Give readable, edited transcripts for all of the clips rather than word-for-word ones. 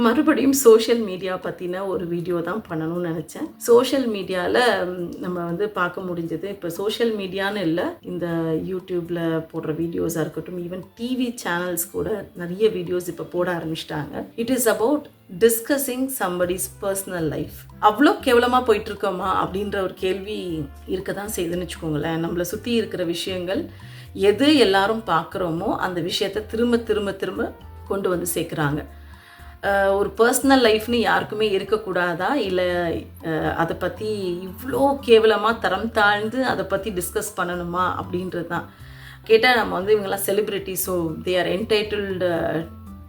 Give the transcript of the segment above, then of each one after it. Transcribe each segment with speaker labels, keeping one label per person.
Speaker 1: மறுபடியும் social media பற்றின ஒரு வீடியோ தான் பண்ணணும்னு நினச்சேன். சோஷியல் மீடியாவில் நம்ம பார்க்க முடிஞ்சது, இப்போ சோஷியல் மீடியான்னு இல்லை, இந்த யூடியூப்பில் போடுற வீடியோஸாக இருக்கட்டும், ஈவன் டிவி சேனல்ஸ் கூட நிறைய வீடியோஸ் இப்போ போட ஆரம்பிச்சிட்டாங்க. It is about discussing somebody's personal life. அவ்வளோ கேவலமாக போயிட்டுருக்கோமா அப்படின்ற ஒரு கேள்வி இருக்க தான் செய்யுதுன்னு வச்சுக்கோங்களேன். நம்மளை சுற்றி இருக்கிற விஷயங்கள் எது எல்லாரும் பார்க்குறோமோ அந்த விஷயத்தை திரும்ப திரும்ப திரும்ப கொண்டு வந்து சேர்க்குறாங்க. ஒரு பர்சனல் லைஃப்னு யாருக்குமே இருக்கக்கூடாதா, இல்லை அதை பற்றி இவ்வளோ கேவலமாக தரம் தாழ்ந்து அதை பற்றி டிஸ்கஸ் பண்ணணுமா அப்படின்றது தான் கேட்டால், நம்ம இவங்கெல்லாம் celebrity, so they are entitled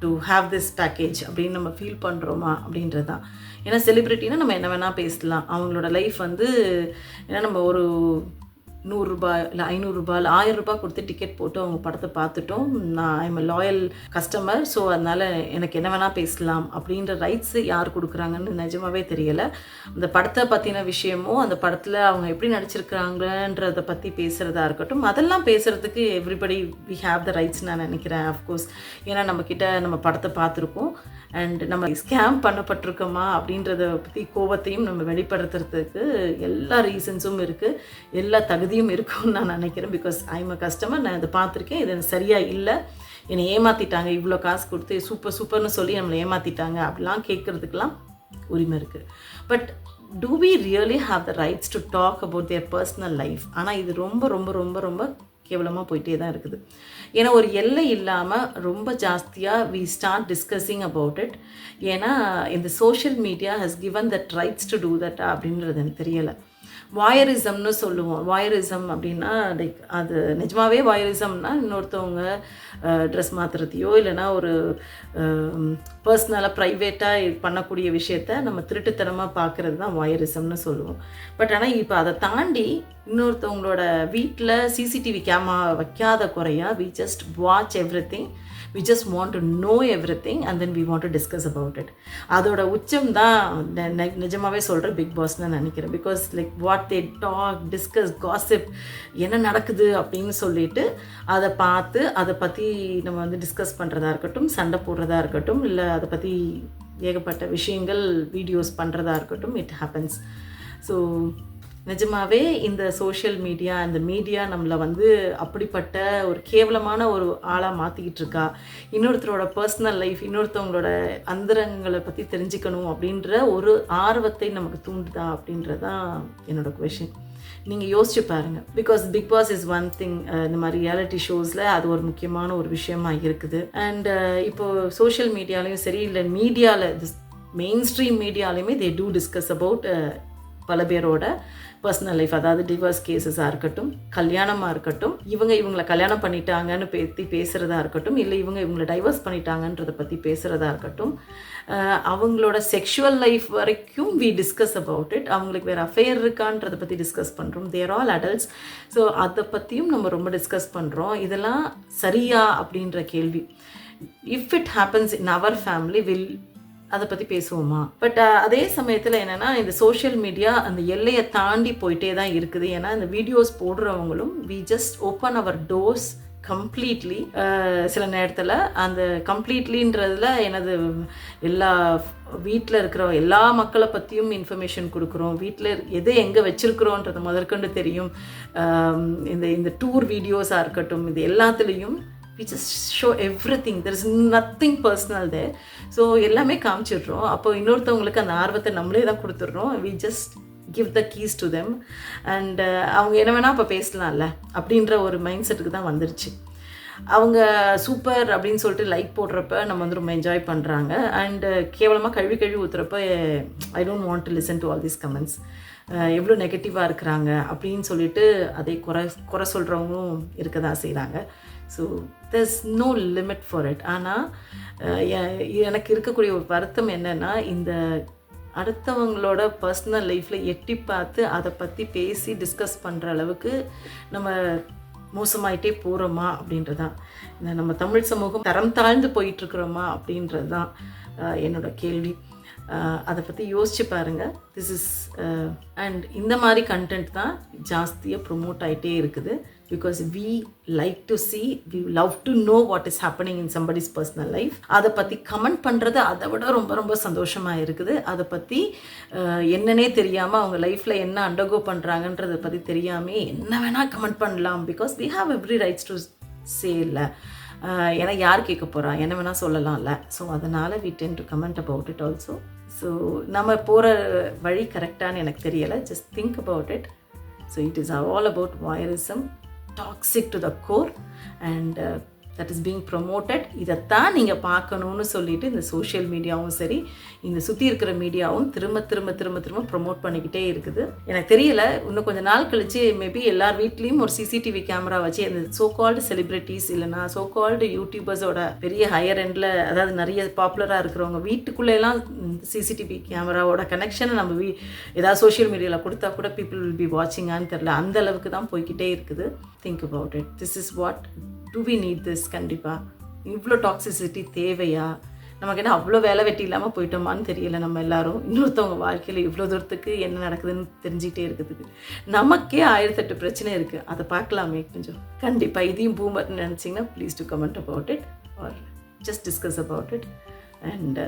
Speaker 1: to have this package அப்படின்னு நம்ம ஃபீல் பண்ணுறோமா அப்படின்றது தான். ஏன்னா செலிப்ரிட்டினா நம்ம என்ன வேணால் பேசலாம். அவங்களோட லைஃப் ஏன்னா நம்ம ஒரு 100 ரூபாய் இல்லை 500 ரூபாய் இல்லை 1000 ரூபாய் கொடுத்து டிக்கெட் போட்டு அவங்க படத்தை பார்த்துட்டோம். நான் ஐம் லாயல் கஸ்டமர், ஸோ அதனால் எனக்கு என்ன வேணால் பேசலாம் அப்படின்ற ரைட்ஸு யார் கொடுக்குறாங்கன்னு நிஜமாவே தெரியலை. அந்த படத்தை பற்றின விஷயமோ, அந்த படத்தில் அவங்க எப்படி நடிச்சிருக்கிறாங்கன்றதை பற்றி பேசுகிறதா இருக்கட்டும், அதெல்லாம் பேசுகிறதுக்கு everybody we have the rights நான் நினைக்கிறேன். அஃப்கோர்ஸ், ஏன்னா நம்ம படத்தை பார்த்துருக்கோம் அண்ட் நம்ம ஸ்கேம் பண்ணப்பட்டிருக்கோமா அப்படின்றத பற்றி கோபத்தையும் நம்ம வெளிப்படுத்துறதுக்கு எல்லா ரீசன்ஸும் இருக்குது, எல்லா தகுதியும் இருக்குன்னு நான் நினைக்கிறேன். பிகாஸ் ஐம் அ கஸ்டமர், நான் இதை பார்த்துருக்கேன், இது சரியாக இல்லை, என்னை ஏமாற்றிட்டாங்க, இவ்வளோ காசு கொடுத்து சூப்பர்னு சொல்லி நம்மளை ஏமாற்றிட்டாங்க அப்படிலாம் கேட்குறதுக்கெலாம் உரிமை இருக்குது. But do we really have the rights to talk about their personal life? ஆனால் இது ரொம்ப ரொம்ப ரொம்ப ரொம்ப கேவலமாக போயிட்டே தான் இருக்குது. ஏன்னா ஒரு எல்லை இல்லாமல் ரொம்ப ஜாஸ்தியாக we start discussing about it. ஏன்னா இந்த social media has given that rights to do that அப்படின்றது எனக்கு தெரியலை. வாயரிசம்னு சொல்லுவோம். வாயரிசம் அப்படின்னா லைக் அது நிஜமாவே வாயரிசம்னா இன்னொருத்தவங்க ட்ரெஸ் மாற்றுறதையோ இல்லைனா ஒரு பர்சனலாக ப்ரைவேட்டாக பண்ணக்கூடிய விஷயத்த நம்ம திருட்டுத்தனமாக பார்க்குறது தான் வாயரிசம்னு சொல்லுவோம். பட் ஆனால் இப்போ அதை தாண்டி இன்னொருத்தவங்களோட வீட்டில் சிசிடிவி கேமரா வைக்காத குறையா we just watch everything, we just want to know everything and then we want to discuss about it. அதோட உச்சம் தான் நிஜமாவே சொல்கிற பிக் பாஸ்ன்னு நினைக்கிறேன். Because like what they talk, discuss, gossip, என்ன நடக்குது அப்படின்னு சொல்லிட்டு அதை பார்த்து அதை பற்றி நம்ம டிஸ்கஸ் பண்ணுறதா இருக்கட்டும், சண்டை போடுறதா இருக்கட்டும், இல்லை அதை பற்றி ஏகப்பட்ட விஷயங்கள் வீடியோஸ் பண்ணுறதா இருக்கட்டும், இட் ஹேப்பன்ஸ். ஸோ நிஜமாவே இந்த சோஷியல் மீடியா, இந்த மீடியா நம்மளை அப்படிப்பட்ட ஒரு கேவலமான ஒரு ஆளாக மாற்றிக்கிட்டு இருக்கா? இன்னொருத்தரோட பர்சனல் லைஃப், இன்னொருத்தவங்களோட அந்தரங்களை பற்றி தெரிஞ்சுக்கணும் அப்படின்ற ஒரு ஆர்வத்தை நமக்கு தூண்டுதா அப்படின்றது தான் என்னோடய கொஷின். நீங்கள் யோசிச்சு பாருங்கள். Because Bigg Boss is one thing, இந்த மாதிரி ரியாலிட்டி ஷோஸில் அது ஒரு முக்கியமான ஒரு விஷயமா இருக்குது. அண்ட் இப்போது சோஷியல் மீடியாலையும் சரி, இல்லை மீடியாவில் மெயின் ஸ்ட்ரீம் மீடியாலையுமே தே டூ டிஸ்கஸ் அபவுட் பல பேரோட பர்சனல் லைஃப். அதாவது டிவோர்ஸ் கேசஸாக இருக்கட்டும், கல்யாணமாக இருக்கட்டும், இவங்களை கல்யாணம் பண்ணிட்டாங்கன்னு பேசுகிறதா இருக்கட்டும், இல்லை இவங்களை டைவர்ஸ் பண்ணிட்டாங்கன்றதை பற்றி பேசுகிறதா இருக்கட்டும், அவங்களோட செக்ஷுவல் லைஃப் வரைக்கும் வி டிஸ்கஸ் அபவுட் இட். அவங்களுக்கு வேறு அஃபேர் இருக்கான்றதை பற்றி டிஸ்கஸ் பண்ணுறோம். தேர் ஆல் அடல்ட்ஸ். ஸோ அதை பற்றியும் நம்ம ரொம்ப டிஸ்கஸ் பண்ணுறோம். இதெல்லாம் சரியா அப்படின்ற கேள்வி. If it happens in our family, அதை பற்றி பேசுவோமா? பட் அதே சமயத்தில் என்னென்னா, இந்த சோஷியல் மீடியா அந்த எல்லையை தாண்டி போயிட்டே தான் இருக்குது. ஏன்னா இந்த வீடியோஸ் போடுறவங்களும் we just open our doors completely. சில நேரத்தில் அந்த கம்ப்ளீட்லின்றதில் எனது எல்லா வீட்டில் இருக்கிற எல்லா மக்களை பற்றியும் இன்ஃபர்மேஷன் கொடுக்குறோம். வீட்டில் எதை எங்கே வச்சுருக்குறோன்றது முதற்கொண்டு தெரியும். இந்த டூர் வீடியோஸாக இருக்கட்டும், இது எல்லாத்துலேயும் we just show everything, there is nothing personal there. So எல்லாமே காமிச்சிடுறோம். அப்போ இன்னொருத்தவங்களுக்கு அந்த ஆர்வத்தை நம்மளே தான் கொடுத்துட்றோம். we just give the keys to them and அவங்க என்ன வேணால் இப்போ பேசலாம்ல அப்படின்ற ஒரு மைண்ட் செட்டுக்கு தான் வந்துருச்சு. அவங்க சூப்பர் அப்படின்னு சொல்லிட்டு லைக் போடுறப்ப நம்ம ரொம்ப என்ஜாய் பண்ணுறாங்க. அண்டு கேவலமாக கழுவி ஊற்றுறப்ப I don't want to listen to all these comments. எவ்வளோ நெகட்டிவாக இருக்கிறாங்க அப்படின்னு சொல்லிட்டு அதை குறை சொல்கிறவங்களும் இருக்க தான் செய்கிறாங்க. So there's no limit for it. ஆனால் எனக்கு இருக்கக்கூடிய ஒரு வருத்தம் என்னென்னா, இந்த அடுத்தவங்களோட பர்சனல் லைஃப்பில் எட்டி பார்த்து அதை பற்றி பேசி டிஸ்கஸ் பண்ணுற அளவுக்கு நம்ம மோசமாயிட்டே போகிறோமா அப்படின்றது தான். நம்ம தமிழ் சமூகம் தரம் தாழ்ந்து போயிட்டுருக்குறோமா அப்படின்றது தான் என்னோட கேள்வி. அதை பற்றி யோசிச்சு பாருங்கள். திஸ் இஸ் அண்ட் இந்த மாதிரி கண்டென்ட் தான் ஜாஸ்தியாக ப்ரொமோட் ஆகிட்டே இருக்குது. Because we like to see, we love to know what is happening in somebody's personal life. அதை பற்றி கமெண்ட் பண்ணுறது அதை விட ரொம்ப ரொம்ப சந்தோஷமாக இருக்குது. அதை பற்றி என்னன்னே தெரியாமல் அவங்க லைஃப்பில் என்ன அண்டர்கோ பண்ணுறாங்கன்றதை பற்றி தெரியாமல் என்ன வேணால் கமெண்ட் பண்ணலாம். Because we have every rights to say இல்லை. ஏன்னா யார் கேட்க போகிறா, என்ன வேணால் சொல்லலாம்ல. ஸோ அதனால் we tend to comment about it also. So நம்ம போகிற வழி கரெக்டானு எனக்கு தெரியலை. just think about it. So it is all about voyeurism, toxic to the core, and that is being promoted. இதைத்தான் நீங்கள் பார்க்கணுன்னு சொல்லிட்டு இந்த சோஷியல் மீடியாவும் சரி, இந்த சுற்றி இருக்கிற மீடியாவும் திரும்ப திரும்ப திரும்ப திரும்ப ப்ரொமோட் பண்ணிக்கிட்டே இருக்குது. எனக்கு தெரியல, இன்னும் கொஞ்சம் நாள் கழிச்சு மேபி எல்லார் வீட்லேயும் ஒரு சிசிடிவி கேமரா வச்சு அந்த சோ கால்டு செலிப்ரிட்டிஸ் இல்லைனா சோ கால்டு யூடியூபர்ஸோட பெரிய ஹையர் எண்டில், அதாவது நிறைய பாப்புலராக இருக்கிறவங்க வீட்டுக்குள்ளெல்லாம் சிசிடிவி கேமராவோட கனெக்ஷனை நம்ம ஏதாவது சோஷியல் மீடியாவில் கொடுத்தா கூட பீப்புள் வில் பி வாட்சிங்கான்னு தெரில. அந்த அளவுக்கு தான் போய்கிட்டே இருக்குது. Think about it. This is what do we need this. கண்டிப்பாக இவ்வளோ டாக்ஸிசிட்டி தேவையா? நமக்கு என்ன அவ்வளோ வேலை வெட்டி இல்லாமல் போயிட்டோமான்னு தெரியல. நம்ம எல்லாரும் இன்னொருத்தவங்க வாழ்க்கையில் இவ்வளோ தூரத்துக்கு என்ன நடக்குதுன்னு தெரிஞ்சுக்கிட்டே இருக்கிறதுக்கு நமக்கே 1008 பிரச்சனை இருக்குது. அதை பார்க்கலாமே கொஞ்சம். கண்டிப்பாக இதையும் பூமர்னு நினச்சிங்கன்னா please to comment about it are just discuss about it. And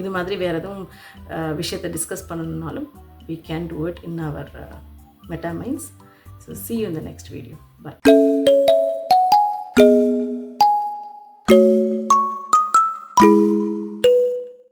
Speaker 1: இது மாதிரி வேறு எதுவும் விஷயத்தை discuss பண்ணணுன்னாலும் we can do it in our meta minds. So see you in the next video. Bye.